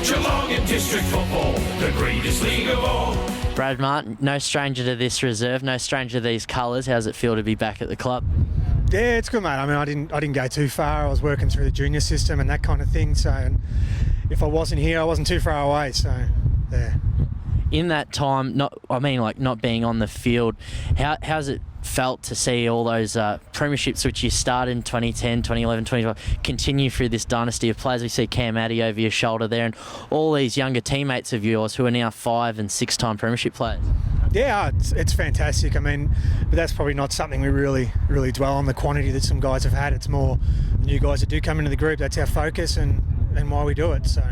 Geelong in district football, the greatest league of all. Brad Martin, no stranger to this reserve, no stranger to these colours. How's it feel to be back at the club? Yeah, it's good, mate. I mean, I didn't go too far. I was working through the junior system and that kind of thing. So, and if I wasn't here, I wasn't too far away. So, yeah. In that time, not being on the field, how's it felt to see all those premierships which you started in 2010, 2011, 2012 continue through this dynasty of players? We see Cam Addy over your shoulder there and all these younger teammates of yours who are now 5- and 6-time premiership players. Yeah, it's fantastic. I mean, but that's probably not something we really dwell on, the quantity that some guys have had. It's more the new guys that do come into the group. That's our focus and why we do it. So.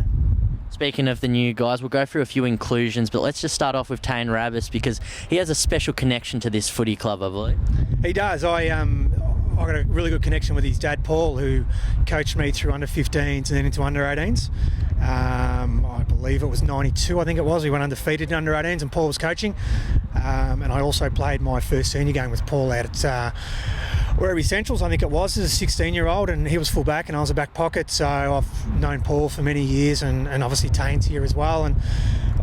Speaking of the new guys, we'll go through a few inclusions, but let's just start off with Tane Rabbis because he has a special connection to this footy club, I believe. He does. I got a really good connection with his dad, Paul, who coached me through under 15s and then into under 18s. I believe it was 92, I think it was. We went undefeated in under 18s and Paul was coaching. And I also played my first senior game with Paul out at Werribee Centrals, I think it was, as a 16-year-old, and he was full back and I was a back pocket. So I've known Paul for many years and obviously Tane's here as well. And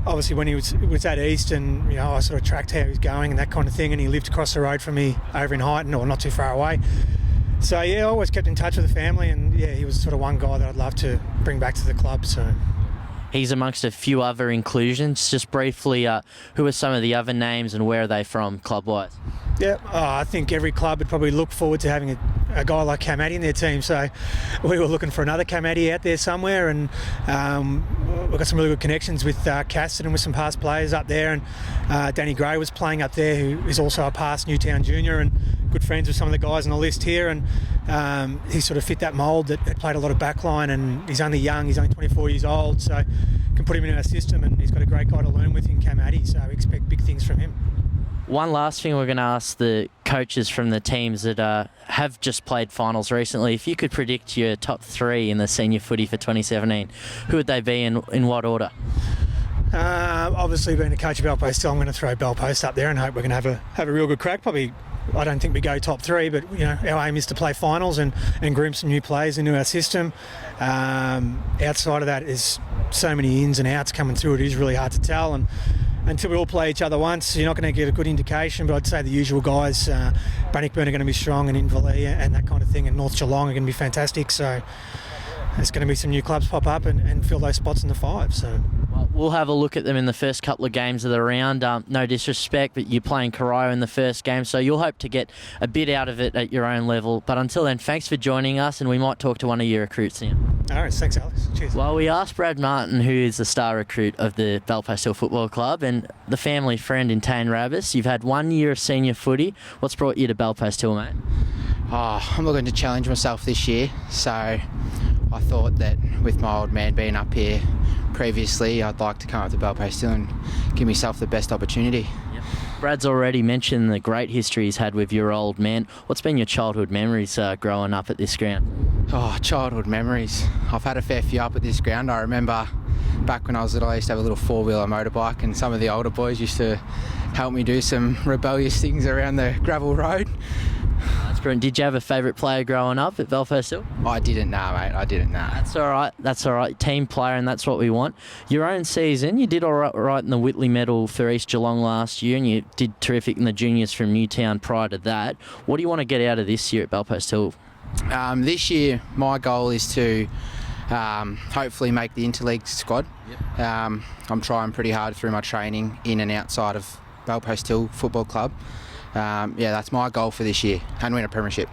obviously when he was at East and, I sort of tracked how he was going and that kind of thing, and he lived across the road from me over in Highton, or not too far away. So yeah, I always kept in touch with the family, and yeah, he was sort of one guy that I'd love to bring back to the club. So he's amongst a few other inclusions. Just briefly, who are some of the other names and where are they from club-wise? Yeah, I think every club would probably look forward to having a guy like Cam Addy in their team. So we were looking for another Cam Addy out there somewhere, and we've got some really good connections with Cassidy and with some past players up there. And Danny Gray was playing up there, who is also a past Newtown junior and good friends with some of the guys on the list here. And he sort of fit that mould that played a lot of backline, and he's only young, he's only 24 years old, so can put him in our system, and he's got a great guy to learn with in Cam Addy, so we expect big things from him. One last thing we're going to ask the coaches from the teams that have just played finals recently. If you could predict your top 3 in the senior footy for 2017, who would they be and in what order? Obviously, being a coach of Belpost still, I'm going to throw Belpost up there and hope we're going to have a real good crack. Probably, I don't think we go top 3, but our aim is to play finals and groom some new players into our system. Outside of that, is so many ins and outs coming through. It is really hard to tell, and until we all play each other once, you're not going to get a good indication. But I'd say the usual guys, Bannockburn are going to be strong, and Inverleigh and that kind of thing, and North Geelong are going to be fantastic. So there's going to be some new clubs pop up and fill those spots in the 5. So we'll have a look at them in the first couple of games of the round. No disrespect, but you're playing Corio in the first game, so you'll hope to get a bit out of it at your own level. But until then, thanks for joining us, and we might talk to one of your recruits now. All right, thanks, Alex. Cheers. Well, we asked Brad Martin, who is the star recruit of the Belpost Hill Football Club and the family friend in Tane Rabbis. You've had 1 year of senior footy. What's brought you to Belpost Hill, mate? I'm looking to challenge myself this year, so I thought that with my old man being up here previously, I'd like to come up to Belpost Hill and give myself the best opportunity. Yep. Brad's already mentioned the great history he's had with your old man. What's been your childhood memories growing up at this ground? Childhood memories. I've had a fair few up at this ground. I remember back when I was little, I used to have a little 4-wheeler motorbike, and some of the older boys used to help me do some rebellious things around the gravel road. That's brilliant. Did you have a favourite player growing up at Belpost Hill? I didn't know, mate. I didn't know. That's all right. Team player, and that's what we want. Your own season, you did all right in the Whitley medal for East Geelong last year, and you did terrific in the juniors from Newtown prior to that. What do you want to get out of this year at Belpost Hill? This year, my goal is to hopefully make the interleague squad. Yep. I'm trying pretty hard through my training in and outside of Belpost Hill Football Club. That's my goal for this year, and win a premiership.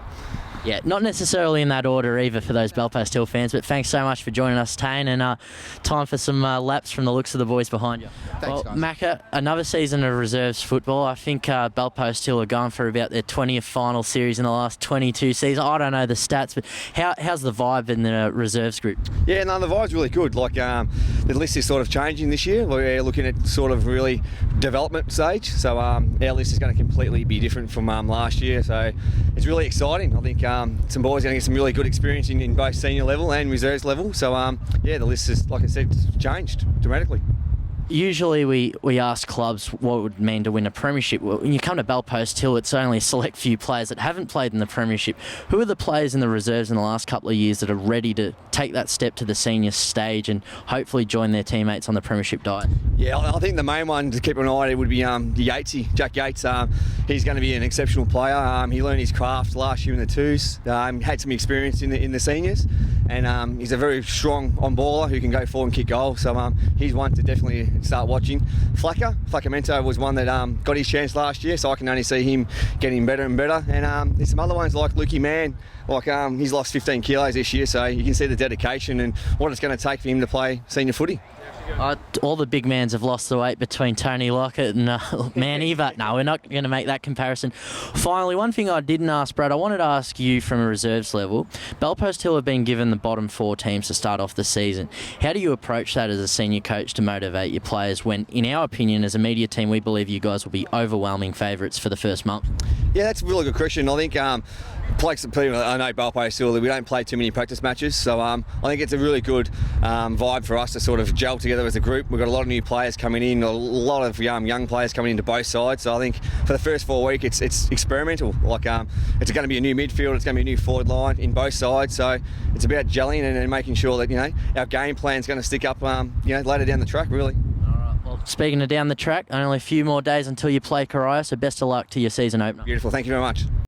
Yeah, not necessarily in that order either for those Belpost Hill fans, but thanks so much for joining us, Tane, and time for some laps from the looks of the boys behind you. Thanks, guys. Macca, another season of reserves football. I think Belpost Hill are going for about their 20th final series in the last 22 seasons. I don't know the stats, but how's the vibe in the reserves group? Yeah, no, the vibe's really good. Like the list is sort of changing this year. We're looking at sort of really development stage. So our list is going to completely be different from last year. So it's really exciting. I think some boys are going to get some really good experience in both senior level and reserves level. So the list is, like I said, changed dramatically. Usually we ask clubs what it would mean to win a premiership. Well, when you come to Belpost Hill, it's only a select few players that haven't played in the premiership. Who are the players in the reserves in the last couple of years that are ready to take that step to the senior stage and hopefully join their teammates on the premiership diet? Yeah, I think the main one to keep an eye on would be Yatesy, Jack Yates. He's going to be an exceptional player. He learned his craft last year in the twos. Had some experience in the seniors, and he's a very strong on-baller who can go forward and kick goals. So he's one to definitely start watching. Flacamento was one that got his chance last year, so I can only see him getting better and better. And there's some other ones like Lukey Mann. He's lost 15 kilos this year, so you can see the dedication and what it's going to take for him to play senior footy. All the big mans have lost the weight between Tony Lockett and Manny, but no, we're not going to make that comparison. Finally, one thing I didn't ask, Brad, I wanted to ask you from a reserves level. Belpost Hill have been given the bottom 4 teams to start off the season. How do you approach that as a senior coach to motivate your players when, in our opinion, as a media team, we believe you guys will be overwhelming favourites for the first month? Yeah, that's a really good question. I think I know Belpost Hill, we don't play too many practice matches, so I think it's a really good vibe for us to sort of gel together as a group. We've got a lot of new players coming in, a lot of young players coming into both sides. So I think for the first 4 weeks, it's experimental. It's going to be a new midfield, it's going to be a new forward line in both sides. So it's about gelling and making sure that our game plan's going to stick up later down the track, really. Well, speaking of down the track, only a few more days until you play Corio, so best of luck to your season opener. Beautiful, thank you very much.